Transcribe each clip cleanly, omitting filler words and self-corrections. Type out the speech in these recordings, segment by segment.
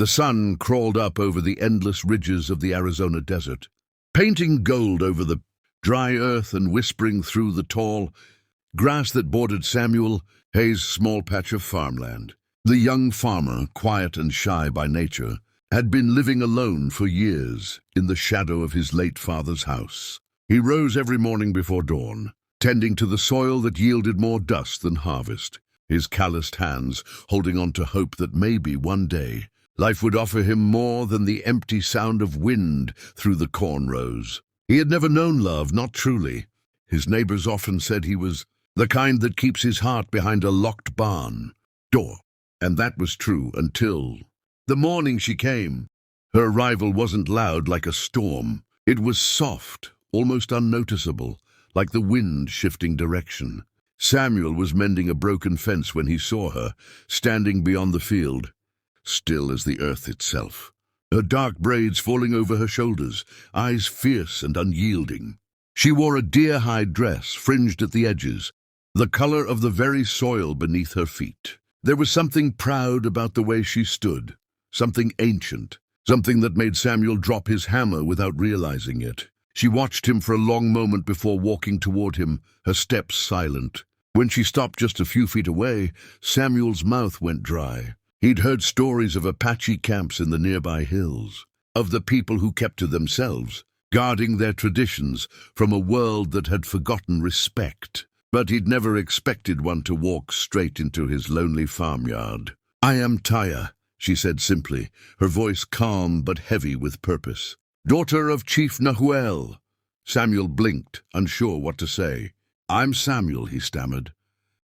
The sun crawled up over the endless ridges of the Arizona desert, painting gold over the dry earth and whispering through the tall grass that bordered Samuel Hayes' small patch of farmland. The young farmer, quiet and shy by nature, had been living alone for years in the shadow of his late father's house. He rose every morning before dawn, tending to the soil that yielded more dust than harvest, his calloused hands holding on to hope that maybe one day life would offer him more than the empty sound of wind through the corn rows. He had never known love, not truly. His neighbors often said he was the kind that keeps his heart behind a locked barn door. And that was true until the morning she came. Her arrival wasn't loud like a storm. It was soft, almost unnoticeable, like the wind shifting direction. Samuel was mending a broken fence when he saw her, standing beyond the field, still as the earth itself, her dark braids falling over her shoulders, eyes fierce and unyielding. She wore a deer-hide dress, fringed at the edges, the color of the very soil beneath her feet. There was something proud about the way she stood, something ancient, something that made Samuel drop his hammer without realizing it. She watched him for a long moment before walking toward him, her steps silent. When she stopped just a few feet away, Samuel's mouth went dry. He'd heard stories of Apache camps in the nearby hills, of the people who kept to themselves, guarding their traditions from a world that had forgotten respect. But he'd never expected one to walk straight into his lonely farmyard. "I am Taya," she said simply, her voice calm but heavy with purpose. "Daughter of Chief Nahuel." Samuel blinked, unsure what to say. "I'm Samuel," he stammered,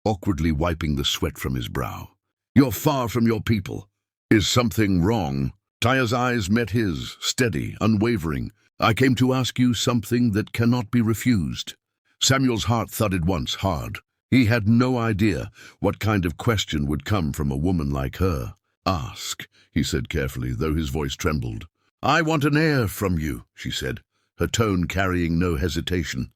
awkwardly wiping the sweat from his brow. "You're far from your people. Is something wrong?" Taya's eyes met his, steady, unwavering. "I came to ask you something that cannot be refused." Samuel's heart thudded once, hard. He had no idea what kind of question would come from a woman like her. "Ask," he said carefully, though his voice trembled. "I want an heir from you," she said, her tone carrying no hesitation.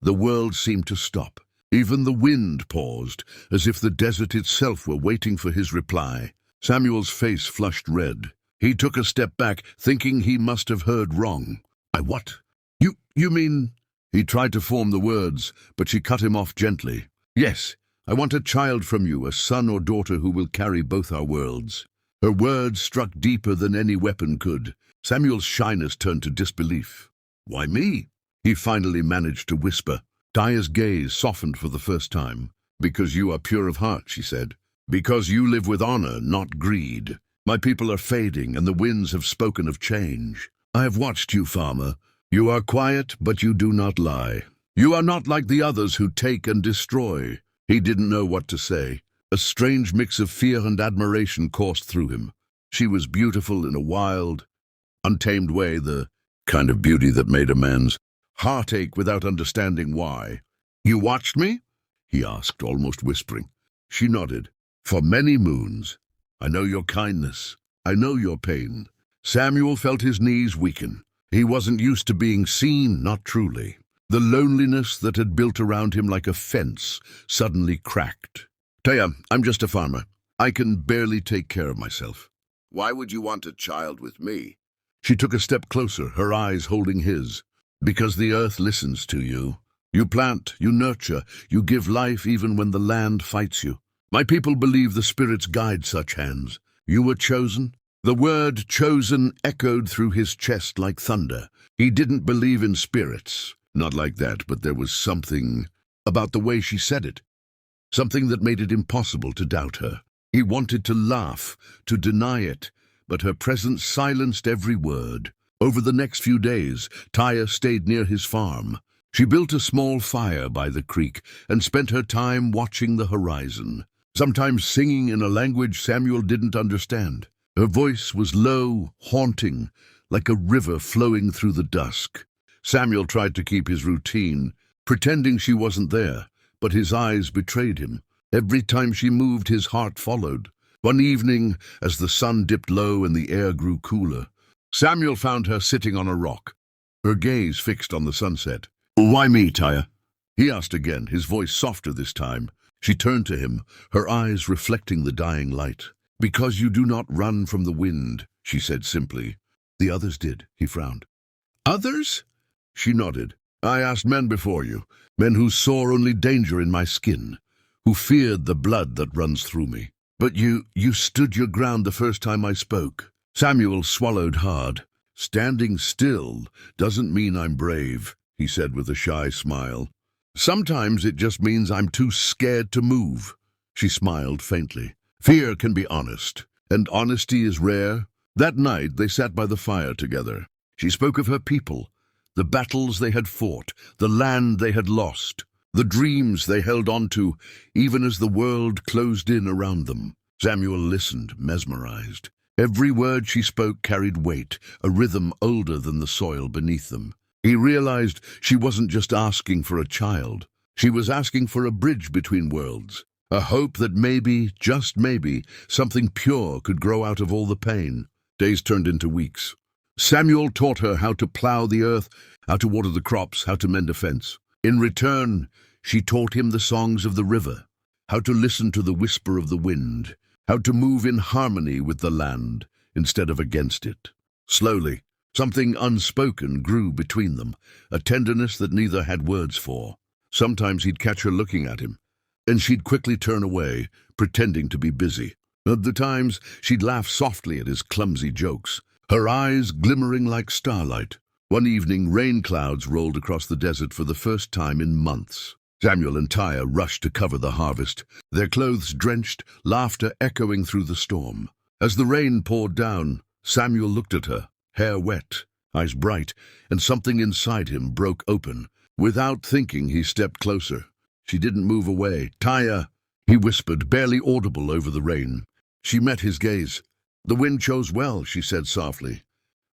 The world seemed to stop. Even the wind paused, as if the desert itself were waiting for his reply. Samuel's face flushed red. He took a step back, thinking he must have heard wrong. "I what? You mean—" He tried to form the words, but she cut him off gently. "Yes, I want a child from you, a son or daughter who will carry both our worlds." Her words struck deeper than any weapon could. Samuel's shyness turned to disbelief. "Why me?" he finally managed to whisper. Taya's gaze softened for the first time. "Because you are pure of heart," she said. "Because you live with honor, not greed. My people are fading, and the winds have spoken of change. I have watched you, farmer. You are quiet, but you do not lie. You are not like the others who take and destroy." He didn't know what to say. A strange mix of fear and admiration coursed through him. She was beautiful in a wild, untamed way, the kind of beauty that made a man's heart ache without understanding why. "You watched me?" he asked, almost whispering. She nodded. "For many moons. I know your kindness. I know your pain." Samuel felt his knees weaken. He wasn't used to being seen, not truly. The loneliness that had built around him like a fence suddenly cracked. "Taya, I'm just a farmer. I can barely take care of myself." "Why would you want a child with me?" She took a step closer, her eyes holding his. "Because the earth listens to you. You plant, you nurture, you give life even when the land fights you. My people believe the spirits guide such hands. You were chosen." The word chosen echoed through his chest like thunder. He didn't believe in spirits. Not like that, but there was something about the way she said it. Something that made it impossible to doubt her. He wanted to laugh, to deny it, but her presence silenced every word. Over the next few days, Taya stayed near his farm. She built a small fire by the creek and spent her time watching the horizon, sometimes singing in a language Samuel didn't understand. Her voice was low, haunting, like a river flowing through the dusk. Samuel tried to keep his routine, pretending she wasn't there, but his eyes betrayed him. Every time she moved, his heart followed. One evening, as the sun dipped low and the air grew cooler, Samuel found her sitting on a rock, her gaze fixed on the sunset. "Why me, Taya?" he asked again, his voice softer this time. She turned to him, her eyes reflecting the dying light. "Because you do not run from the wind," she said simply. The others did, he frowned. Others? She nodded. I asked men before you, men who saw only danger in my skin, who feared the blood that runs through me. But you stood your ground the first time I spoke. Samuel swallowed hard. Standing still doesn't mean I'm brave, he said with a shy smile. Sometimes it just means I'm too scared to move. She smiled faintly. Fear can be honest, and honesty is rare. That night they sat by the fire together. She spoke of her people, the battles they had fought, the land they had lost, the dreams they held on to, even as the world closed in around them. Samuel listened, mesmerized. Every word she spoke carried weight, a rhythm older than the soil beneath them. He realized she wasn't just asking for a child. She was asking for a bridge between worlds, a hope that maybe, just maybe, something pure could grow out of all the pain. Days turned into weeks. Samuel taught her how to plow the earth, how to water the crops, how to mend a fence. In return, she taught him the songs of the river, how to listen to the whisper of the wind, how to move in harmony with the land instead of against it. Slowly, something unspoken grew between them, a tenderness that neither had words for. Sometimes he'd catch her looking at him, and she'd quickly turn away, pretending to be busy. Other times, she'd laugh softly at his clumsy jokes, her eyes glimmering like starlight. One evening, rain clouds rolled across the desert for the first time in months. Samuel and Tyre rushed to cover the harvest, their clothes drenched, laughter echoing through the storm. As the rain poured down, Samuel looked at her, hair wet, eyes bright, and something inside him broke open. Without thinking, he stepped closer. She didn't move away. Tyre, he whispered, barely audible over the rain. She met his gaze. The wind chose well, she said softly.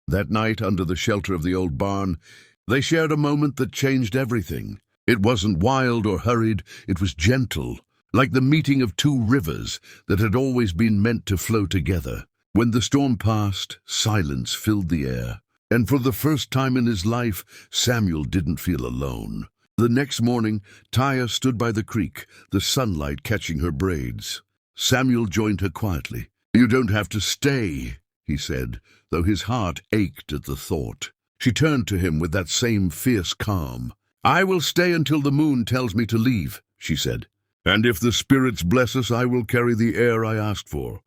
That night, under the shelter of the old barn, they shared a moment that changed everything. It wasn't wild or hurried, it was gentle, like the meeting of two rivers that had always been meant to flow together. When the storm passed, silence filled the air, and for the first time in his life, Samuel didn't feel alone. The next morning, Tyre stood by the creek, the sunlight catching her braids. Samuel joined her quietly. You don't have to stay, he said, though his heart ached at the thought. She turned to him with that same fierce calm. I will stay until the moon tells me to leave, she said. And if the spirits bless us, I will carry the heir I asked for.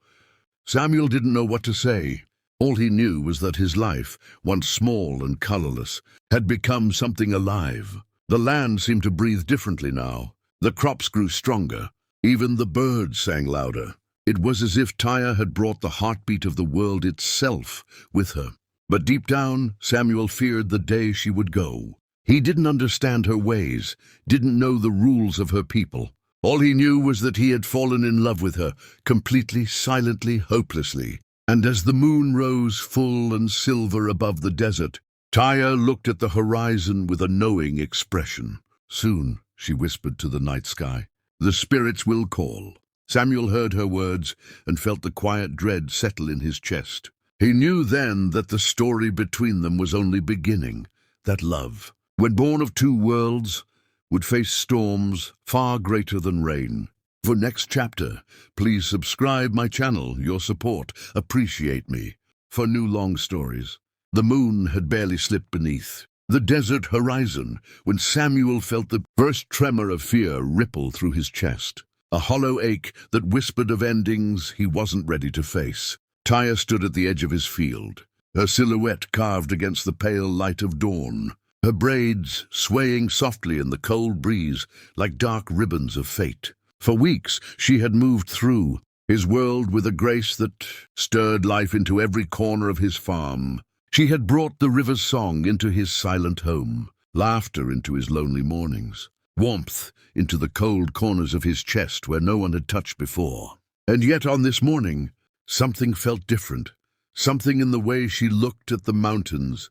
Samuel didn't know what to say. All he knew was that his life, once small and colorless, had become something alive. The land seemed to breathe differently now. The crops grew stronger. Even the birds sang louder. It was as if Tyre had brought the heartbeat of the world itself with her. But deep down, Samuel feared the day she would go. He didn't understand her ways, didn't know the rules of her people. All he knew was that he had fallen in love with her, completely, silently, hopelessly. And as the moon rose full and silver above the desert, Tyre looked at the horizon with a knowing expression. Soon, she whispered to the night sky, the spirits will call. Samuel heard her words and felt the quiet dread settle in his chest. He knew then that the story between them was only beginning, that love, when born of two worlds, would face storms far greater than rain. For next chapter, please subscribe my channel. Your support, appreciate me. For new long stories. The moon had barely slipped beneath the desert horizon when Samuel felt the first tremor of fear ripple through his chest. A hollow ache that whispered of endings he wasn't ready to face. Tyre stood at the edge of his field, her silhouette carved against the pale light of dawn, her braids swaying softly in the cold breeze like dark ribbons of fate. For weeks she had moved through his world with a grace that stirred life into every corner of his farm. She had brought the river's song into his silent home, laughter into his lonely mornings, warmth into the cold corners of his chest where no one had touched before. And yet on this morning, something felt different, something in the way she looked at the mountains,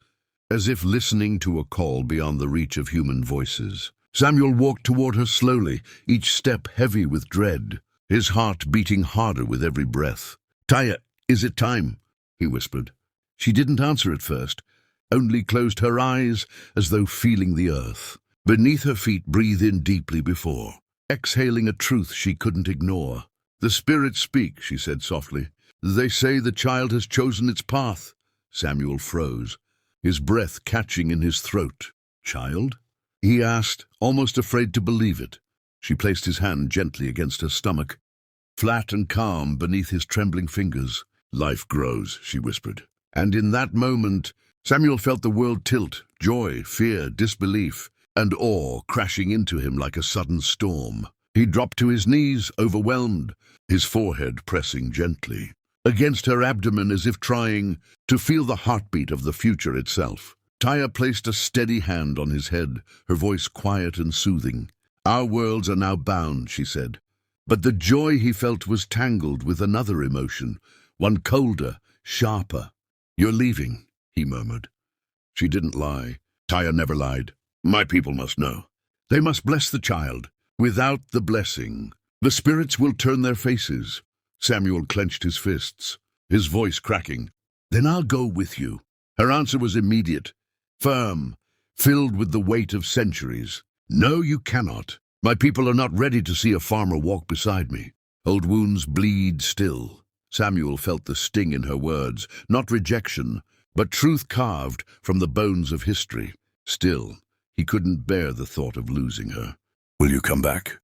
as if listening to a call beyond the reach of human voices. Samuel walked toward her slowly, each step heavy with dread, his heart beating harder with every breath. Tyre, is it time? He whispered. She didn't answer at first, only closed her eyes as though feeling the earth. Beneath her feet, breathe in deeply before, exhaling a truth she couldn't ignore. The spirits speak, she said softly. They say the child has chosen its path. Samuel froze, his breath catching in his throat. Child? He asked, almost afraid to believe it. She placed his hand gently against her stomach, flat and calm beneath his trembling fingers. Life grows, she whispered. And in that moment, Samuel felt the world tilt, joy, fear, disbelief, and awe crashing into him like a sudden storm. He dropped to his knees, overwhelmed, his forehead pressing gently against her abdomen as if trying to feel the heartbeat of the future itself. Taya placed a steady hand on his head, her voice quiet and soothing. Our worlds are now bound, she said. But the joy he felt was tangled with another emotion, one colder, sharper. You're leaving, he murmured. She didn't lie. Taya never lied. My people must know. They must bless the child. Without the blessing, the spirits will turn their faces. Samuel clenched his fists, his voice cracking. Then I'll go with you. Her answer was immediate, firm, filled with the weight of centuries. No, you cannot. My people are not ready to see a farmer walk beside me. Old wounds bleed still. Samuel felt the sting in her words, not rejection, but truth carved from the bones of history. Still, he couldn't bear the thought of losing her. Will you come back?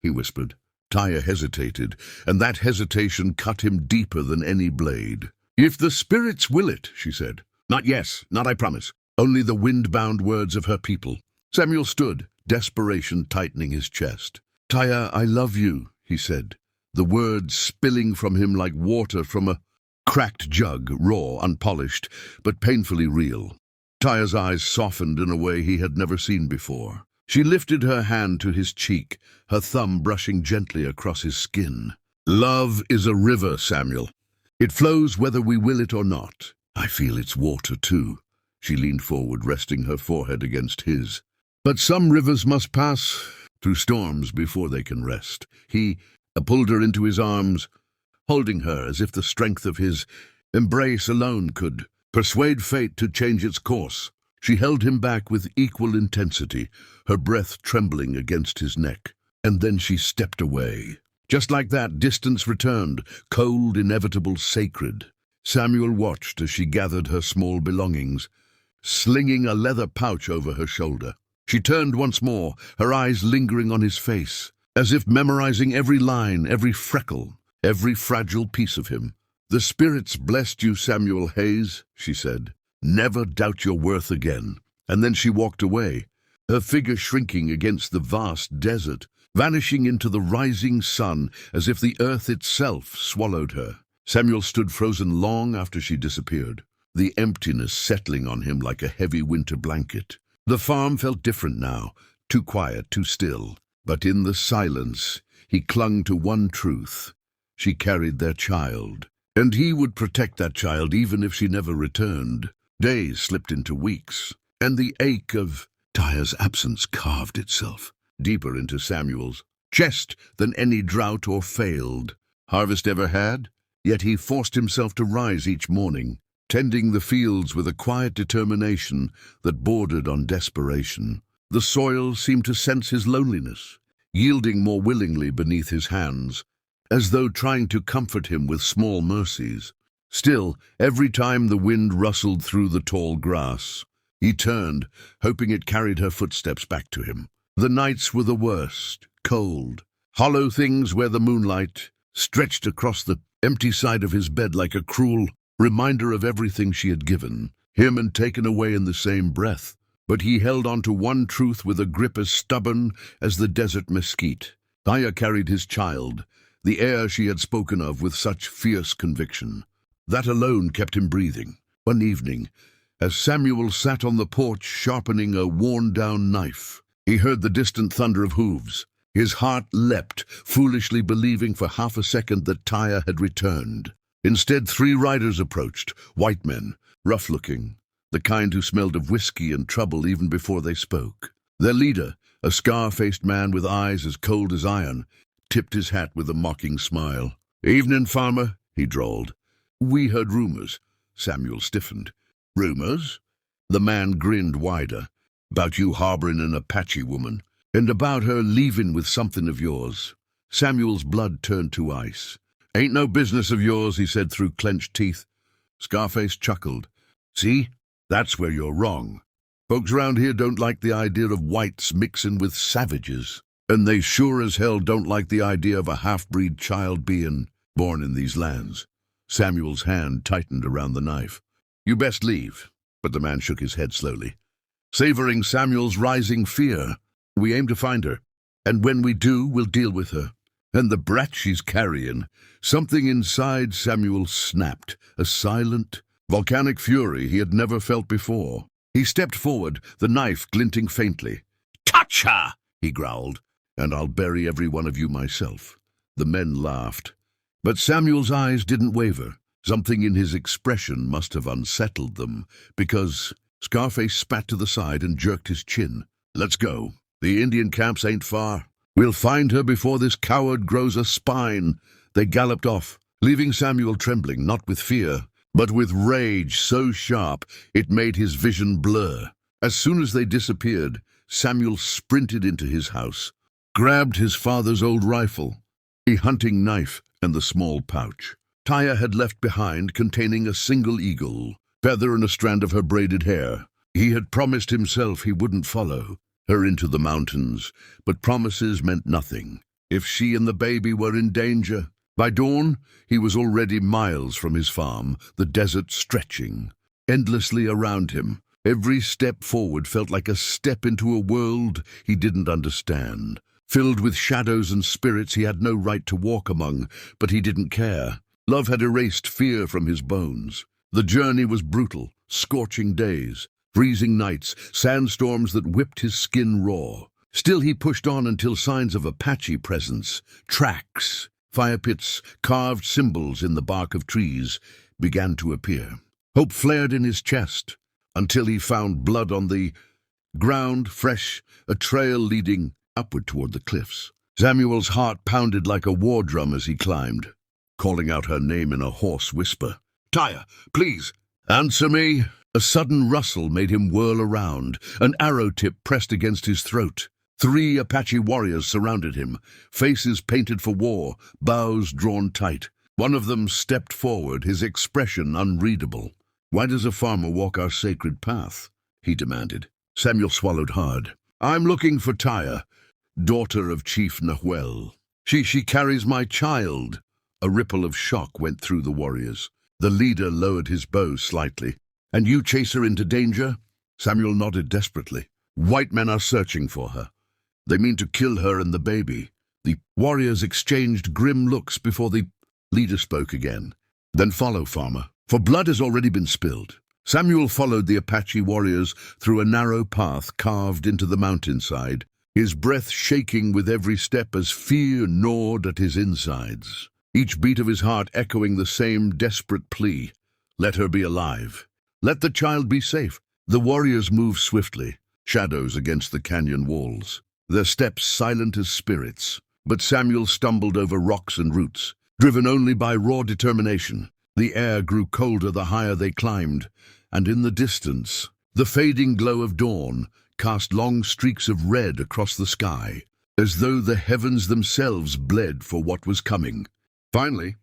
He whispered. Taya hesitated, and that hesitation cut him deeper than any blade. If the spirits will it, she said. Not yes, not I promise. Only the wind-bound words of her people. Samuel stood, desperation tightening his chest. Taya, I love you, he said, the words spilling from him like water from a cracked jug, raw, unpolished, but painfully real. Taya's eyes softened in a way he had never seen before. She lifted her hand to his cheek, her thumb brushing gently across his skin. Love is a river, Samuel. It flows whether we will it or not. I feel its water, too. She leaned forward, resting her forehead against his. But some rivers must pass through storms before they can rest. He pulled her into his arms, holding her as if the strength of his embrace alone could persuade fate to change its course. She held him back with equal intensity, her breath trembling against his neck. And then she stepped away. Just like that, distance returned, cold, inevitable, sacred. Samuel watched as she gathered her small belongings, slinging a leather pouch over her shoulder. She turned once more, her eyes lingering on his face, as if memorizing every line, every freckle, every fragile piece of him. The spirits blessed you, Samuel Hayes, she said. Never doubt your worth again. And then she walked away, her figure shrinking against the vast desert, vanishing into the rising sun as if the earth itself swallowed her. Samuel stood frozen long after she disappeared, the emptiness settling on him like a heavy winter blanket. The farm felt different now, too quiet, too still. But in the silence, he clung to one truth. She carried their child, and he would protect that child even if she never returned. Days slipped into weeks, and the ache of Taya's absence carved itself deeper into Samuel's chest than any drought or failed harvest ever had. Yet he forced himself to rise each morning, tending the fields with a quiet determination that bordered on desperation. The soil seemed to sense his loneliness, yielding more willingly beneath his hands, as though trying to comfort him with small mercies. Still, every time the wind rustled through the tall grass, he turned, hoping it carried her footsteps back to him. The nights were the worst, cold, hollow things where the moonlight stretched across the empty side of his bed like a cruel reminder of everything she had given him and taken away in the same breath. But he held on to one truth with a grip as stubborn as the desert mesquite. Taya carried his child, the heir she had spoken of with such fierce conviction. That alone kept him breathing. One evening, as Samuel sat on the porch sharpening a worn-down knife, he heard the distant thunder of hooves. His heart leapt, foolishly believing for half a second that Taya had returned. Instead, 3 riders approached, white men, rough-looking, the kind who smelled of whiskey and trouble even before they spoke. Their leader, a scar-faced man with eyes as cold as iron, tipped his hat with a mocking smile. "Evening, farmer," he drawled. "We heard rumors." Samuel stiffened. "Rumors?" The man grinned wider. "About you harboring an Apache woman, and about her leaving with something of yours." Samuel's blood turned to ice. "Ain't no business of yours," he said through clenched teeth. Scarface chuckled. "See? That's where you're wrong. Folks around here don't like the idea of whites mixing with savages. And they sure as hell don't like the idea of a half-breed child being born in these lands." Samuel's hand tightened around the knife. "You best leave." But the man shook his head slowly, savoring Samuel's rising fear. "We aim to find her, and when we do, we'll deal with her. And the brat she's carrying." Something inside Samuel snapped, a silent, volcanic fury he had never felt before. He stepped forward, the knife glinting faintly. "Touch her!" he growled. "And I'll bury every one of you myself." The men laughed. But Samuel's eyes didn't waver. Something in his expression must have unsettled them, because Scarface spat to the side and jerked his chin. "Let's go. The Indian camps ain't far. We'll find her before this coward grows a spine." They galloped off, leaving Samuel trembling, not with fear, but with rage so sharp it made his vision blur. As soon as they disappeared, Samuel sprinted into his house, grabbed his father's old rifle, a hunting knife, and the small pouch Taya had left behind, containing a single eagle, feather and a strand of her braided hair. He had promised himself he wouldn't follow her into the mountains, but promises meant nothing if she and the baby were in danger. By dawn, he was already miles from his farm, the desert stretching endlessly around him. Every step forward felt like a step into a world he didn't understand, filled with shadows and spirits he had no right to walk among, but he didn't care. Love had erased fear from his bones. The journey was brutal, scorching days, freezing nights, sandstorms that whipped his skin raw. Still he pushed on until signs of Apache presence, tracks, fire pits, carved symbols in the bark of trees began to appear. Hope flared in his chest until he found blood on the ground, fresh, a trail leading upward toward the cliffs. Samuel's heart pounded like a war drum as he climbed, calling out her name in a hoarse whisper. "Taya, please, answer me." A sudden rustle made him whirl around. An arrow tip pressed against his throat. 3 Apache warriors surrounded him, faces painted for war, bows drawn tight. One of them stepped forward, his expression unreadable. "Why does a farmer walk our sacred path?" he demanded. Samuel swallowed hard. "I'm looking for Taya, daughter of Chief Nahuel. She carries my child." A ripple of shock went through the warriors. The leader lowered his bow slightly. "And you chase her into danger?" Samuel nodded desperately. "White men are searching for her. They mean to kill her and the baby." The warriors exchanged grim looks before the leader spoke again. "Then follow, farmer, for blood has already been spilled." Samuel followed the Apache warriors through a narrow path carved into the mountainside, his breath shaking with every step as fear gnawed at his insides, each beat of his heart echoing the same desperate plea. Let her be alive. Let the child be safe. The warriors moved swiftly, shadows against the canyon walls, their steps silent as spirits. But Samuel stumbled over rocks and roots, driven only by raw determination. The air grew colder the higher they climbed, and in the distance, the fading glow of dawn cast long streaks of red across the sky, as though the heavens themselves bled for what was coming. Finally,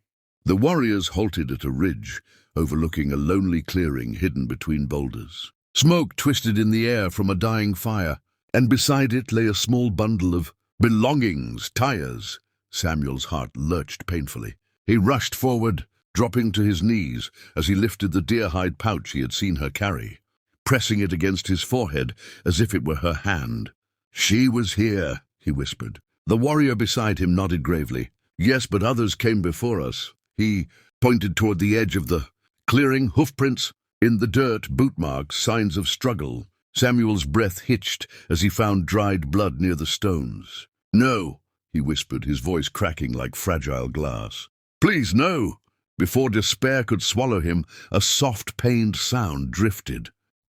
the warriors halted at a ridge, overlooking a lonely clearing hidden between boulders. Smoke twisted in the air from a dying fire, and beside it lay a small bundle of belongings, tires. Samuel's heart lurched painfully. He rushed forward, dropping to his knees as he lifted the deer-hide pouch he had seen her carry, pressing it against his forehead as if it were her hand. "She was here," he whispered. The warrior beside him nodded gravely. "Yes, but others came before us." He pointed toward the edge of the clearing, hoofprints in the dirt, boot marks, signs of struggle. Samuel's breath hitched as he found dried blood near the stones. "No," he whispered, his voice cracking like fragile glass. "Please, no." Before despair could swallow him, a soft, pained sound drifted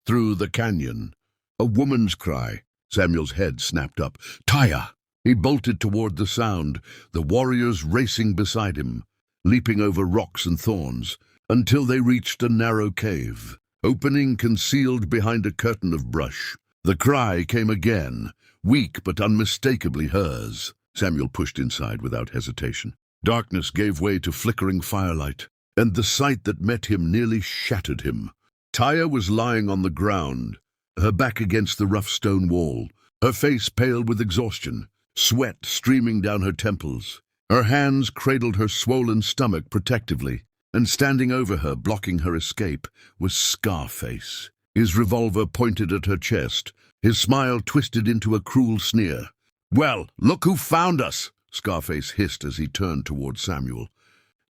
through the canyon. A woman's cry. Samuel's head snapped up. "Taya!" He bolted toward the sound, the warriors racing beside him, leaping over rocks and thorns, until they reached a narrow cave, opening concealed behind a curtain of brush. The cry came again, weak but unmistakably hers. Samuel pushed inside without hesitation. Darkness gave way to flickering firelight, and the sight that met him nearly shattered him. Taya was lying on the ground, her back against the rough stone wall, her face pale with exhaustion, sweat streaming down her temples. Her hands cradled her swollen stomach protectively, and standing over her, blocking her escape, was Scarface. His revolver pointed at her chest, his smile twisted into a cruel sneer. "Well, look who found us!" Scarface hissed as he turned toward Samuel.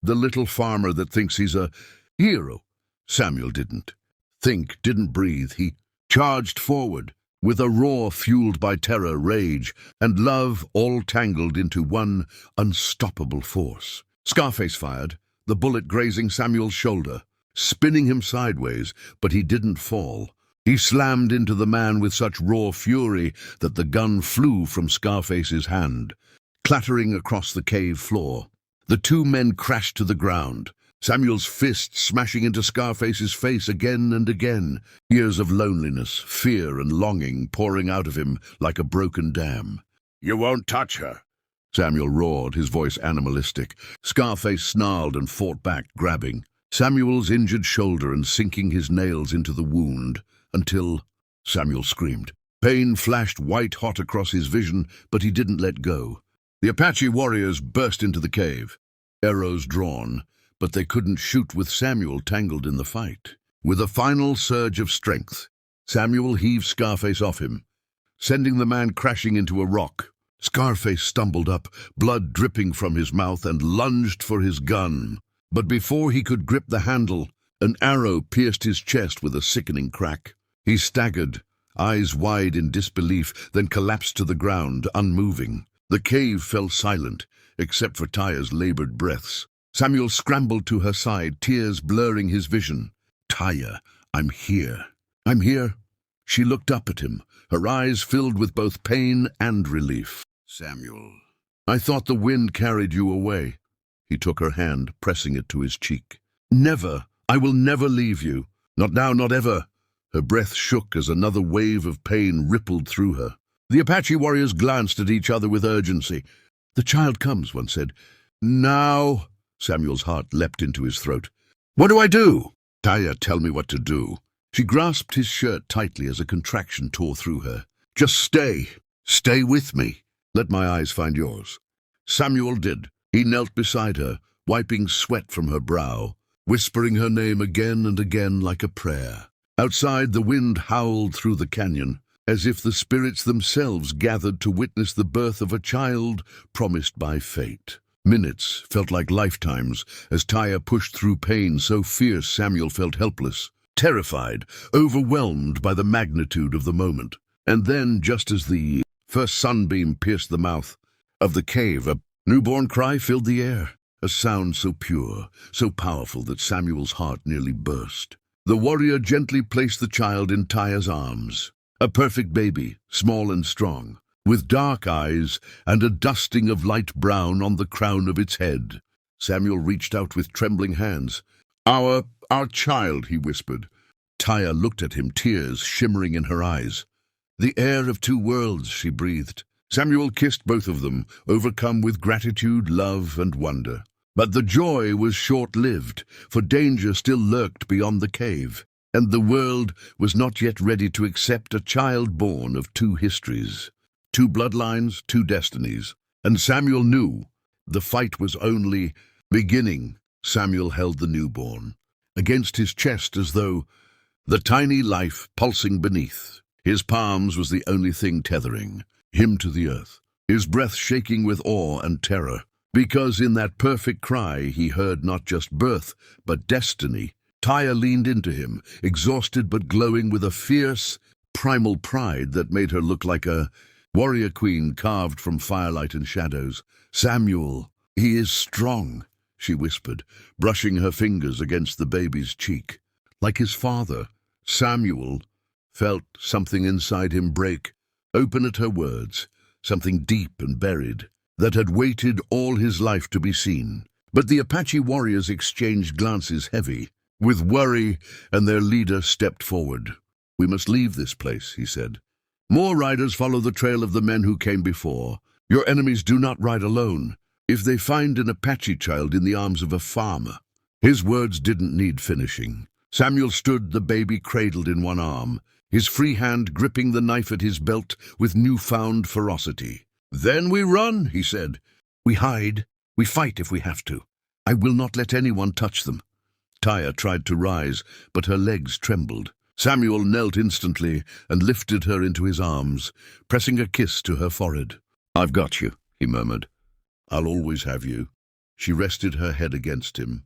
"The little farmer that thinks he's a hero." Samuel didn't think, didn't breathe. He charged forward, with a roar fueled by terror, rage, and love all tangled into one unstoppable force. Scarface fired, the bullet grazing Samuel's shoulder, spinning him sideways, but he didn't fall. He slammed into the man with such raw fury that the gun flew from Scarface's hand, clattering across the cave floor. The two men crashed to the ground, Samuel's fist smashing into Scarface's face again and again, years of loneliness, fear, and longing pouring out of him like a broken dam. "You won't touch her," Samuel roared, his voice animalistic. Scarface snarled and fought back, grabbing Samuel's injured shoulder and sinking his nails into the wound, until Samuel screamed. Pain flashed white-hot across his vision, but he didn't let go. The Apache warriors burst into the cave, arrows drawn, but they couldn't shoot with Samuel tangled in the fight. With a final surge of strength, Samuel heaved Scarface off him, sending the man crashing into a rock. Scarface stumbled up, blood dripping from his mouth, and lunged for his gun. But before he could grip the handle, an arrow pierced his chest with a sickening crack. He staggered, eyes wide in disbelief, then collapsed to the ground, unmoving. The cave fell silent, except for Taya's labored breaths. Samuel scrambled to her side, tears blurring his vision. "Taya, I'm here. I'm here." She looked up at him, her eyes filled with both pain and relief. "Samuel, I thought the wind carried you away." He took her hand, pressing it to his cheek. "Never. I will never leave you. Not now, not ever." Her breath shook as another wave of pain rippled through her. The Apache warriors glanced at each other with urgency. "The child comes," one said. "Now." Samuel's heart leapt into his throat. "What do I do?" "Taya, tell me what to do." She grasped his shirt tightly as a contraction tore through her. "Just stay. Stay with me. Let my eyes find yours." Samuel did. He knelt beside her, wiping sweat from her brow, whispering her name again and again like a prayer. Outside, the wind howled through the canyon, as if the spirits themselves gathered to witness the birth of a child promised by fate. Minutes felt like lifetimes as Taya pushed through pain so fierce Samuel felt helpless, terrified, overwhelmed by the magnitude of the moment. And then, just as the first sunbeam pierced the mouth of the cave, a newborn cry filled the air, a sound so pure, so powerful that Samuel's heart nearly burst. The warrior gently placed the child in Taya's arms, a perfect baby, small and strong, with dark eyes and a dusting of light brown on the crown of its head. Samuel reached out with trembling hands. Our child," he whispered. Taya looked at him, tears shimmering in her eyes. "The heir of two worlds," she breathed. Samuel kissed both of them, overcome with gratitude, love, and wonder. But the joy was short-lived, for danger still lurked beyond the cave, and the world was not yet ready to accept a child born of two histories. Two bloodlines, two destinies. And Samuel knew the fight was only beginning. Samuel held the newborn against his chest as though the tiny life pulsing beneath. His palms was the only thing tethering him to the earth, his breath shaking with awe and terror, because in that perfect cry he heard not just birth, but destiny. Taya leaned into him, exhausted but glowing with a fierce, primal pride that made her look like a warrior queen carved from firelight and shadows. "Samuel, he is strong," she whispered, brushing her fingers against the baby's cheek. Like his father, Samuel felt something inside him break, open at her words, something deep and buried, that had waited all his life to be seen. But the Apache warriors exchanged glances heavy with worry, and their leader stepped forward. "We must leave this place," he said. "More riders follow the trail of the men who came before. Your enemies do not ride alone. if they find an Apache child in the arms of a farmer. His words didn't need finishing. Samuel stood, the baby cradled in one arm, his free hand gripping the knife at his belt with newfound ferocity. "Then we run," he said. "We hide. We fight if we have to. I will not let anyone touch them." Taya tried to rise, but her legs trembled. Samuel knelt instantly and lifted her into his arms, pressing a kiss to her forehead. "I've got you," he murmured. "I'll always have you." She rested her head against him,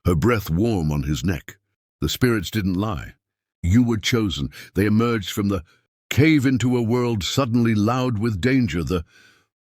her breath warm on his neck. The spirits didn't lie. You were chosen. They emerged from the cave into a world suddenly loud with danger, the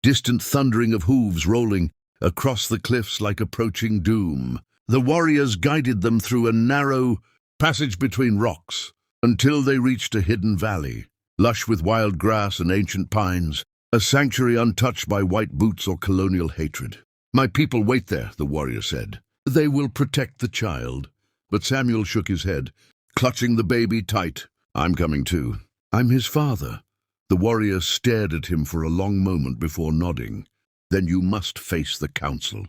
distant thundering of hooves rolling across the cliffs like approaching doom. The warriors guided them through a narrow passage between rocks until they reached a hidden valley, lush with wild grass and ancient pines, a sanctuary untouched by white boots or colonial hatred. "My people wait there," the warrior said. "They will protect the child." But Samuel shook his head, clutching the baby tight. "I'm coming too. I'm his father." The warrior stared at him for a long moment before nodding. "Then you must face the council."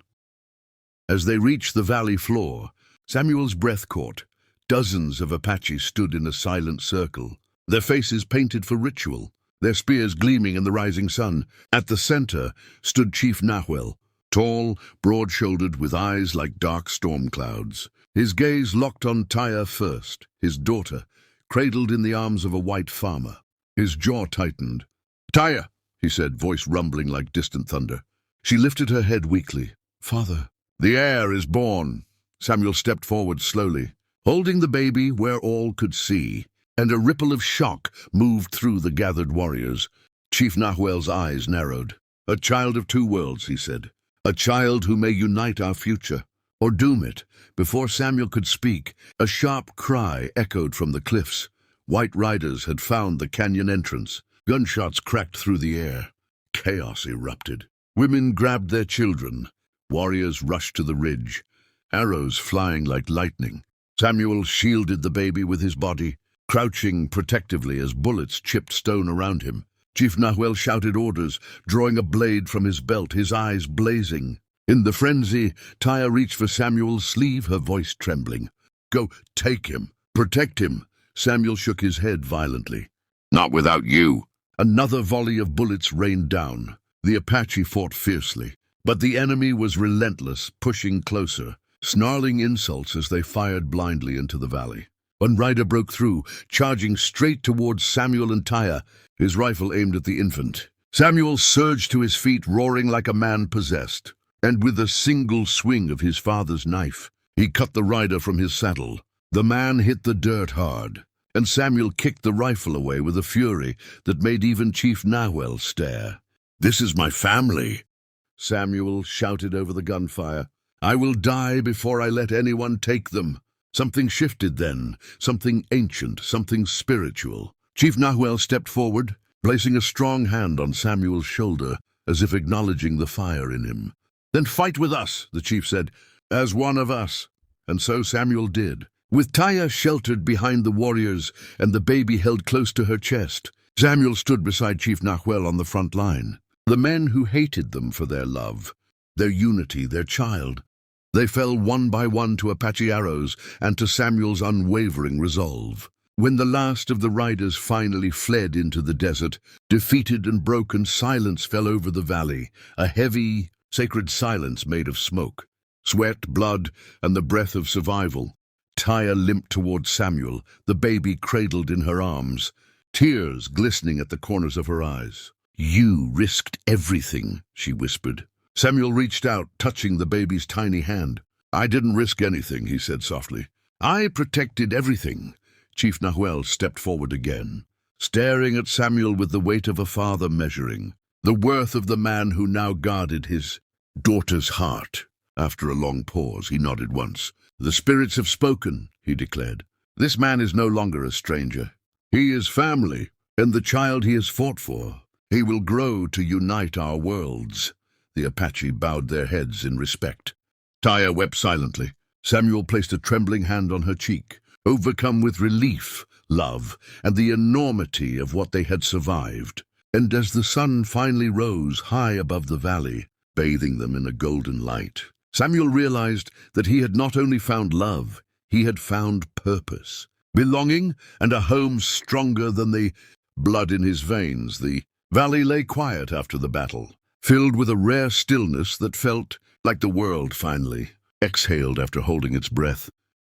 As they reached the valley floor, Samuel's breath caught. Dozens of Apaches stood in a silent circle, their faces painted for ritual, their spears gleaming in the rising sun. At the center stood Chief Nahuel, tall, broad-shouldered, with eyes like dark storm clouds. His gaze locked on Taya first, his daughter, cradled in the arms of a white farmer. His jaw tightened. "Taya," he said, voice rumbling like distant thunder. She lifted her head weakly. "Father." "The heir is born." Samuel stepped forward slowly, holding the baby where all could see, and a ripple of shock moved through the gathered warriors. Chief Nahuel's eyes narrowed. "A child of two worlds," he said. "A child who may unite our future, or doom it." Before Samuel could speak, a sharp cry echoed from the cliffs. White riders had found the canyon entrance. Gunshots cracked through the air. Chaos erupted. Women grabbed their children. Warriors rushed to the ridge, arrows flying like lightning. Samuel shielded the baby with his body, crouching protectively as bullets chipped stone around him. Chief Nahuel shouted orders, drawing a blade from his belt, his eyes blazing. In the frenzy, Taya reached for Samuel's sleeve, her voice trembling. "Go, take him, protect him." Samuel shook his head violently. "Not without you." Another volley of bullets rained down. The Apache fought fiercely, but the enemy was relentless, pushing closer, snarling insults as they fired blindly into the valley. One rider broke through, charging straight towards Samuel and Taya, his rifle aimed at the infant. Samuel surged to his feet, roaring like a man possessed, and with a single swing of his father's knife, he cut the rider from his saddle. The man hit the dirt hard, and Samuel kicked the rifle away with a fury that made even Chief Nahuel stare. "This is my family," Samuel shouted over the gunfire. "I will die before I let anyone take them." Something shifted then, something ancient, something spiritual. Chief Nahuel stepped forward, placing a strong hand on Samuel's shoulder, as if acknowledging the fire in him. "Then fight with us," the chief said, "as one of us." And so Samuel did. With Taya sheltered behind the warriors and the baby held close to her chest, Samuel stood beside Chief Nahuel on the front line. The men who hated them for their love, their unity, their child, they fell one by one to Apache arrows and to Samuel's unwavering resolve. When the last of the riders finally fled into the desert, defeated and broken, silence fell over the valley, a heavy, sacred silence made of smoke, sweat, blood, and the breath of survival. Taya limped towards Samuel, the baby cradled in her arms, tears glistening at the corners of her eyes. "You risked everything," she whispered. Samuel reached out, touching the baby's tiny hand. "I didn't risk anything," he said softly. "I protected everything." Chief Nahuel stepped forward again, staring at Samuel with the weight of a father measuring the worth of the man who now guarded his daughter's heart. After a long pause, he nodded once. "The spirits have spoken," he declared. "This man is no longer a stranger. He is family, and the child he has fought for. He will grow to unite our worlds." The Apache bowed their heads in respect. Taya wept silently. Samuel placed a trembling hand on her cheek, overcome with relief, love, and the enormity of what they had survived. And as the sun finally rose high above the valley, bathing them in a golden light. Samuel realized that he had not only found love, he had found purpose, belonging, and a home stronger than the blood in his veins. The valley lay quiet after the battle, filled with a rare stillness that felt like the world finally exhaled after holding its breath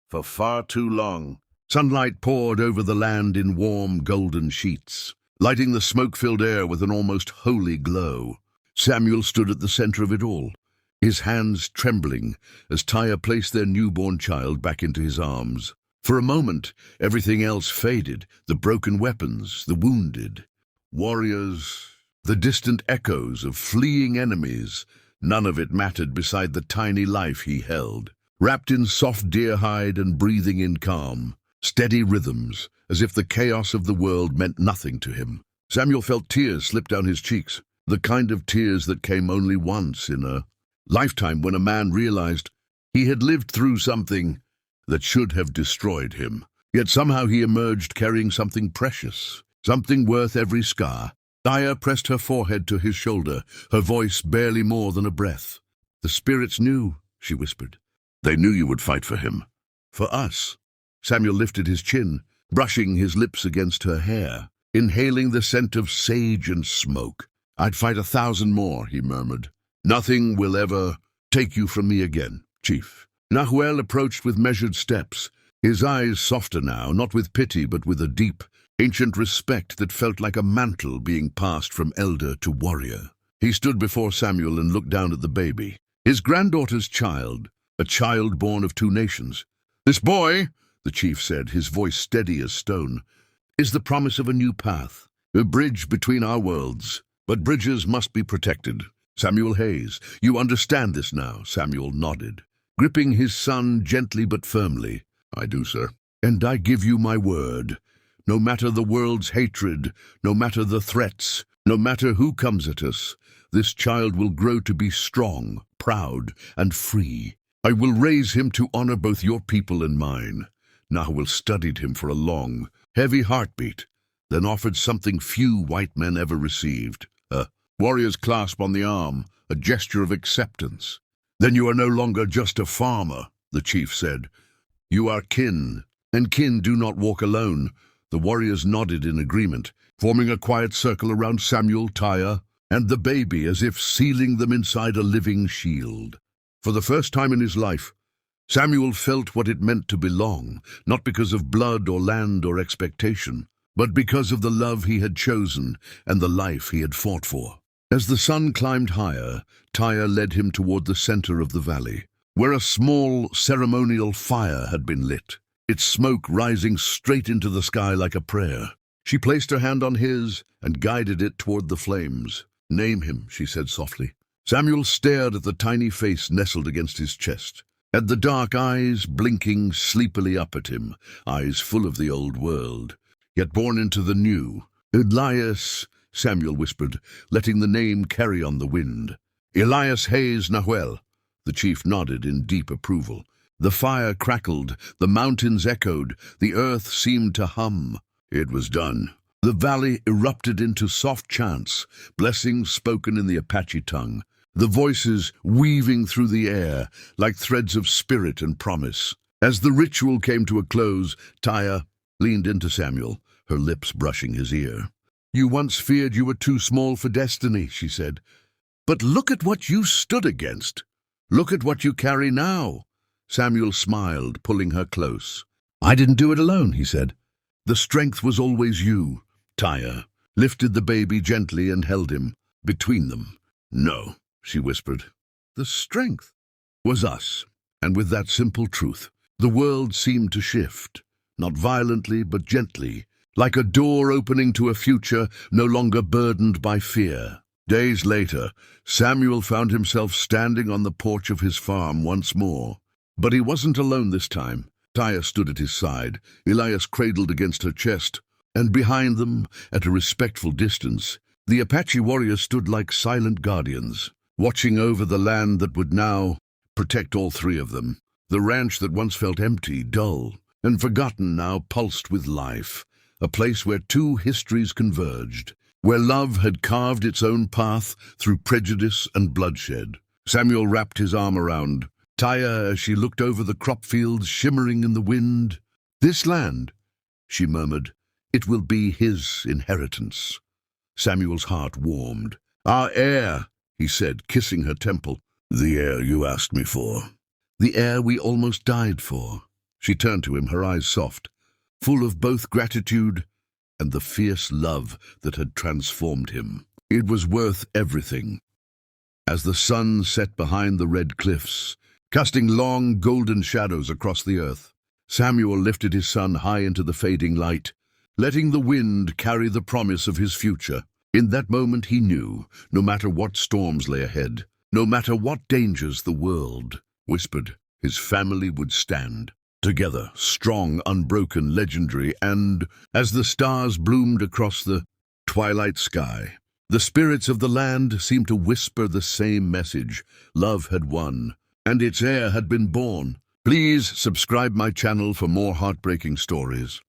for far too long. Sunlight poured over the land in warm, golden sheets, lighting the smoke-filled air with an almost holy glow. Samuel stood at the center of it all, his hands trembling as Tyre placed their newborn child back into his arms. For a moment, everything else faded, the broken weapons, the wounded, warriors, the distant echoes of fleeing enemies. None of it mattered beside the tiny life he held, wrapped in soft deer hide and breathing in calm, steady rhythms, as if the chaos of the world meant nothing to him. Samuel felt tears slip down his cheeks, the kind of tears that came only once in a lifetime, when a man realized he had lived through something that should have destroyed him. Yet somehow he emerged carrying something precious, something worth every scar. Tyre pressed her forehead to his shoulder, her voice barely more than a breath. "The spirits knew," she whispered. "They knew you would fight for him. For us." Samuel lifted his chin, brushing his lips against her hair, inhaling the scent of sage and smoke. "I'd fight 1,000 more," he murmured. "Nothing will ever take you from me again, Chief." Nahuel approached with measured steps, his eyes softer now, not with pity but with a deep, ancient respect that felt like a mantle being passed from elder to warrior. He stood before Samuel and looked down at the baby, his granddaughter's child, a child born of 2 nations. "This boy," the chief said, his voice steady as stone, "is the promise of a new path, a bridge between our worlds. But bridges must be protected. Samuel Hayes, you understand this now?" Samuel nodded, gripping his son gently but firmly. "I do, sir. And I give you my word. No matter the world's hatred, no matter the threats, no matter who comes at us, this child will grow to be strong, proud, and free. I will raise him to honor both your people and mine." Nahuel studied him for a long, heavy heartbeat, then offered something few white men ever received, a warrior's clasp on the arm, a gesture of acceptance. "Then you are no longer just a farmer," the chief said. "You are kin, and kin do not walk alone." The warriors nodded in agreement, forming a quiet circle around Samuel, Tyre, and the baby, as if sealing them inside a living shield. For the first time in his life, Samuel felt what it meant to belong, not because of blood or land or expectation, but because of the love he had chosen and the life he had fought for. As the sun climbed higher, Tyre led him toward the center of the valley, where a small ceremonial fire had been lit, its smoke rising straight into the sky like a prayer. She placed her hand on his and guided it toward the flames. "Name him," she said softly. Samuel stared at the tiny face nestled against his chest, at the dark eyes blinking sleepily up at him, eyes full of the old world, yet born into the new. "Elias," Samuel whispered, letting the name carry on the wind. "Elias Hayes Nahuel." The chief nodded in deep approval. The fire crackled, the mountains echoed, the earth seemed to hum. It was done. The valley erupted into soft chants, blessings spoken in the Apache tongue, the voices weaving through the air like threads of spirit and promise. As the ritual came to a close, Tyre leaned into Samuel, her lips brushing his ear. "You once feared you were too small for destiny," she said. "But look at what you stood against. Look at what you carry now." Samuel smiled, pulling her close. "I didn't do it alone," he said. "The strength was always you." Tyre lifted the baby gently and held him between them. "No," she whispered. "The strength was us." And with that simple truth, the world seemed to shift, not violently but gently, like a door opening to a future no longer burdened by fear. Days later, Samuel found himself standing on the porch of his farm once more. But he wasn't alone this time. Tyre stood at his side, Elias cradled against her chest, and behind them, at a respectful distance, the Apache warriors stood like silent guardians, watching over the land that would now protect all 3 of them. The ranch that once felt empty, dull, and forgotten now pulsed with life, a place where 2 histories converged, where love had carved its own path through prejudice and bloodshed. Samuel wrapped his arm around Taya as she looked over the crop fields shimmering in the wind. "This land," she murmured, "it will be his inheritance." Samuel's heart warmed. "Our heir," he said, kissing her temple. "The heir you asked me for." "The heir we almost died for." She turned to him, her eyes soft, full of both gratitude and the fierce love that had transformed him. It was worth everything. As the sun set behind the red cliffs, casting long golden shadows across the earth, Samuel lifted his son high into the fading light, letting the wind carry the promise of his future. In that moment he knew, no matter what storms lay ahead, no matter what dangers the world whispered, his family would stand. Together, strong, unbroken, legendary, and, as the stars bloomed across the twilight sky, the spirits of the land seemed to whisper the same message. Love had won, and its heir had been born. Please subscribe my channel for more heartbreaking stories.